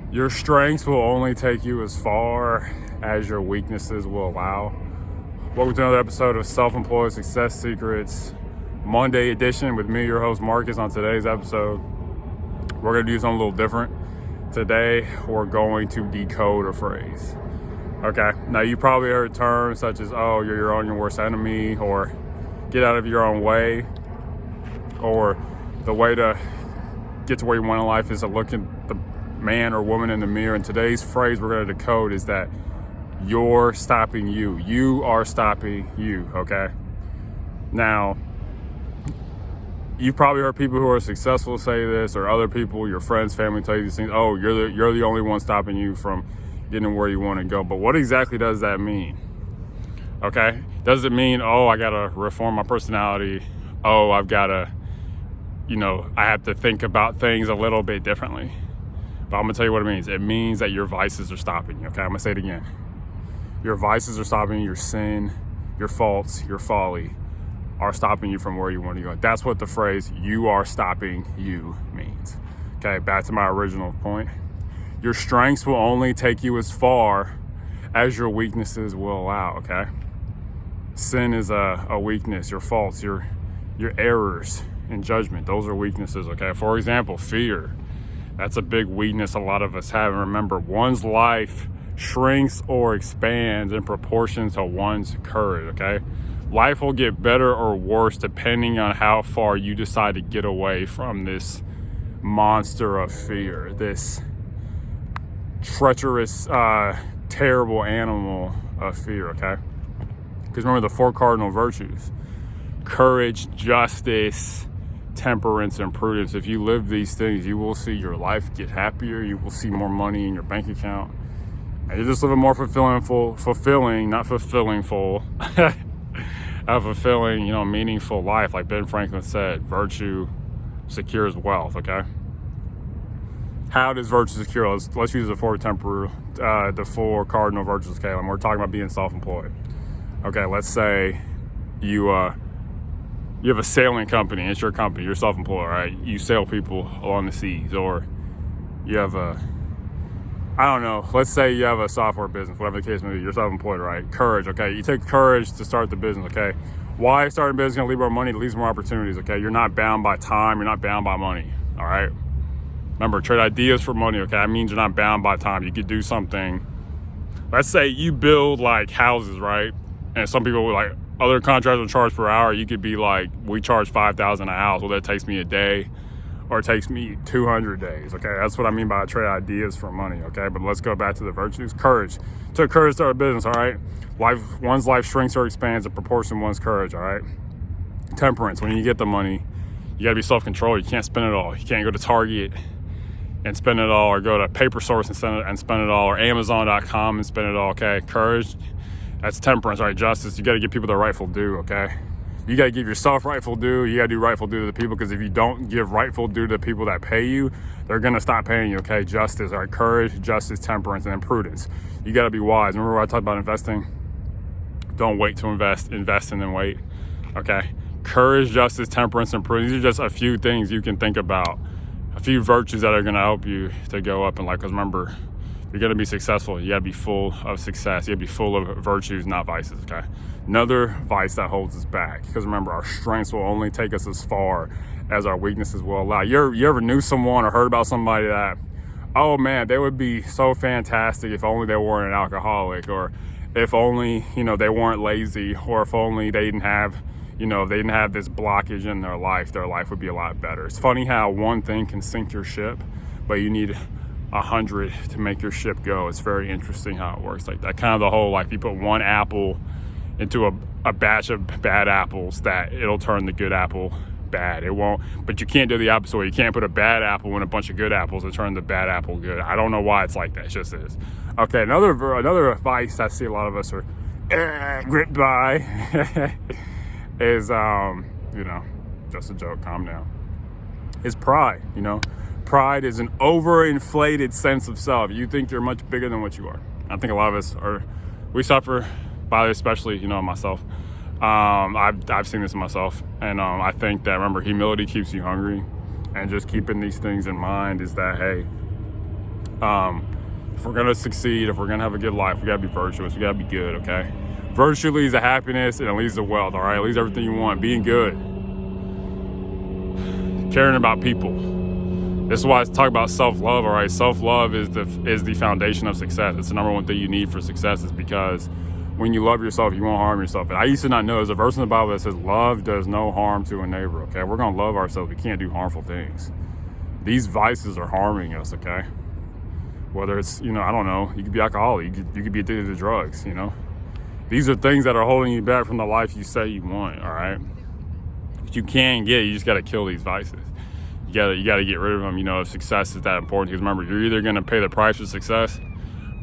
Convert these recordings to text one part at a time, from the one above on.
Your strengths will only take you as far as your weaknesses will allow. Welcome to another episode of Self-Employed Success Secrets, Monday edition with me, your host Marcus. On today's episode, we're going to do something a little different. Today, we're going to decode a phrase. Okay, now you probably heard terms such as, oh, you're your own worst enemy, or get out of your own way, or the way to get to where you want in life is to look at the man or woman in the mirror. And today's phrase we're going to decode is that you're stopping you. You are stopping you, okay? Now, you've probably heard people who are successful say this, or other people, your friends, family, tell you these things. Oh, you're the only one stopping you from getting where you want to go. But what exactly does that mean? Okay? Does it mean, oh, I got to reform my personality? Oh, I've got to, I have to think about things a little bit differently? But I'm going to tell you what it means. It means that your vices are stopping you, okay? I'm going to say it again. Your vices are stopping you. Your sin, your faults, your folly are stopping you from where you want to go. That's what the phrase, you are stopping you, means. Okay, back to my original point. Your strengths will only take you as far as your weaknesses will allow, okay? Sin is a weakness. Your faults, your errors in judgment, those are weaknesses, okay? For example, fear. That's a big weakness a lot of us have. And remember, one's life shrinks or expands in proportion to one's courage, okay? Life will get better or worse depending on how far you decide to get away from this monster of fear, this treacherous, terrible animal of fear, okay? Because remember the 4 cardinal virtues: courage, justice, temperance, and prudence. If you live these things, you will see your life get happier. You will see more money in your bank account. And you're just living more fulfilling, not fulfilling full, a fulfilling, meaningful life. Like Ben Franklin said, virtue secures wealth, okay? How does virtue secure? Let's use the 4 cardinal virtues, okay? And we're talking about being self-employed. Okay, let's say you have a sailing company. It's your company. You're self-employed, right? You sail people along the seas. Or you have let's say you have a software business, whatever the case may be. You're self-employed, right? Courage, okay? You take courage to start the business, okay? Why start a business? Going to lead more money? It leads more opportunities, okay? You're not bound by time. You're not bound by money, all right? Remember, trade ideas for money, okay? That means you're not bound by time. You could do something. Let's say you build, like, houses, right? And some people, like, other contractors will charge per hour. You could be like, we charge $5,000 a house. Well, that takes me a day, or it takes me 200 days, okay? That's what I mean by trade ideas for money, okay? But let's go back to the virtues. Courage. Took courage to start a business, all right? One's life shrinks or expands in proportion to one's courage, all right? Temperance. When you get the money, you got to be self-controlled. You can't spend it all. You can't go to Target and spend it all, or go to Paper Source and spend it all, or Amazon.com and spend it all, okay? Courage. That's temperance, right? Justice. You got to give people their rightful due, okay? You got to give yourself rightful due. You got to do rightful due to the people, because if you don't give rightful due to the people that pay you, they're going to stop paying you, okay? Justice, all right? Courage, justice, temperance, and then prudence. You got to be wise. Remember when I talked about investing? Don't wait to invest and then wait, okay? Courage, justice, temperance, and prudence. These are just a few things you can think about, a few virtues that are going to help you to go up in life. Because remember, you're going to be successful. You got to be full of success. You got to be full of virtues, not vices, okay? Another vice that holds us back. Because remember, our strengths will only take us as far as our weaknesses will allow. You ever knew someone or heard about somebody that, oh man, they would be so fantastic if only they weren't an alcoholic, or if only, they weren't lazy, or if only they didn't have, this blockage in their life would be a lot better. It's funny how one thing can sink your ship, but you need 100 to make your ship go. It's very interesting how it works like that. Kind of the whole, like, you put one apple into a batch of bad apples, that it'll turn the good apple bad. It won't, but you can't do the opposite way. You can't put a bad apple in a bunch of good apples and turn the bad apple good. I don't know why it's like that. It just is. Okay, another vice I see a lot of us are gripped by is, just a joke, calm down, is pride, Pride is an overinflated sense of self. You think you're much bigger than what you are. I think a lot of us we suffer by it, especially, myself. I've seen this in myself. And I think that, remember, humility keeps you hungry. And just keeping these things in mind is that, hey, If we're gonna succeed, if we're gonna have a good life, we gotta be virtuous, we gotta be good, okay? Virtue leads to happiness and it leads to wealth, all right? It leads to everything you want. Being good, caring about people. This is why I talk about self-love, all right? Self-love is the foundation of success. It's the number one thing you need for success, is because when you love yourself, you won't harm yourself. And I used to not know, there's a verse in the Bible that says, love does no harm to a neighbor, okay? We're gonna love ourselves, we can't do harmful things. These vices are harming us, okay? Whether it's, I don't know, you could be alcoholic, you could be addicted to drugs, These are things that are holding you back from the life you say you want, all right? But you can get, you just gotta kill these vices. You gotta get rid of them, if success is that important. Because remember, you're either gonna pay the price for success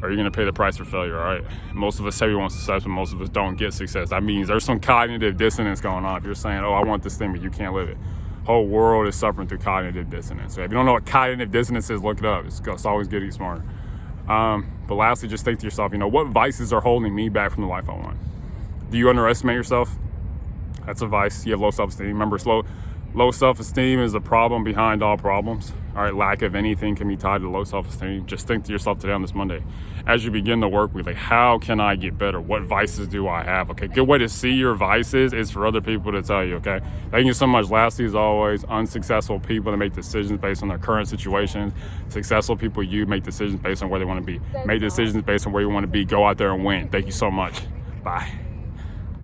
or you're gonna pay the price for failure, all right? Most of us say we want success, but most of us don't get success. That means there's some cognitive dissonance going on. If you're saying, oh, I want this thing, but you can't live it. Whole world is suffering through cognitive dissonance. So if you don't know what cognitive dissonance is, look it up. It's always getting smarter. But lastly, just think to yourself, what vices are holding me back from the life I want? Do you underestimate yourself? That's a vice. You have low self-esteem. Remember, low self-esteem is the problem behind all problems. All right, lack of anything can be tied to low self-esteem. Just think to yourself today on this Monday, as you begin the work week, how can I get better? What vices do I have? Okay, good way to see your vices is for other people to tell you, okay? Thank you so much. Lastly, as always, unsuccessful people that make decisions based on their current situations. Successful people, you make decisions based on where they want to be. Make decisions based on where you want to be. Go out there and win. Thank you so much. Bye.